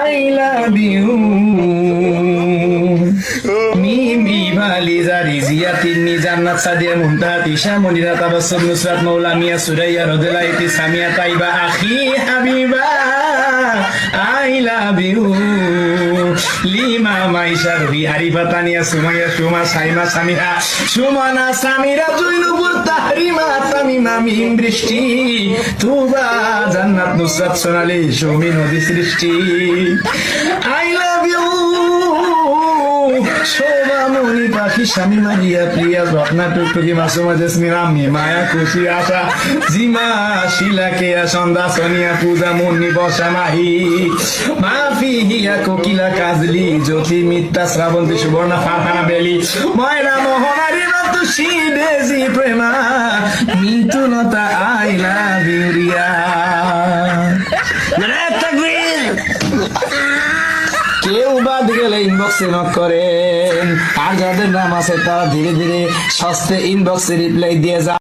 I love you. মিমি ভালিজা রিজিয়া তিন্নি জান্নাত সাদিয়া মুনতাহা তিশা মনিরা তাবাসসুম নুসরাত মাওলা মিয়া Suraiya রদলাইতি Samia Taiba Akhi Habiba I love you. Lima Maisha Robi Arifa Tania Sumaiya Suma Saima Samira Sumana Samira জুইনুবুর তাহরিমা তামিমা মিম বৃষ্টি তুবা জান্নাত নুসরাত সোনালী সুমি নদী সৃষ্টি I love you. শোভা মনি পাখি স্বামী মারিয়া প্রিয়া রত্না টুকটুকি মাসুমা জেসমিন আম্মি মায়া খুশি আশা জিমা শিলা কেয়া সন্ধ্যা সোনিয়া পূজা মুন্নি বসা মাহি মাফি হিয়া কোকিলা কাজলি জ্যোতি মিত্তা শ্রাবন্তী সুবর্ণা ফারহানা বেলি ময়না মোহনারি রতুষি ডেজি প্রেমা মিতুলতা আই লাভ ইউ রিয়া। কেউ বাদ গেলে ইনবক্সে নক করেন, আর যাদের নাম আছে তারা ধীরে ধীরে সস্তে ইনবক্সে রিপ্লাই দিয়ে যা।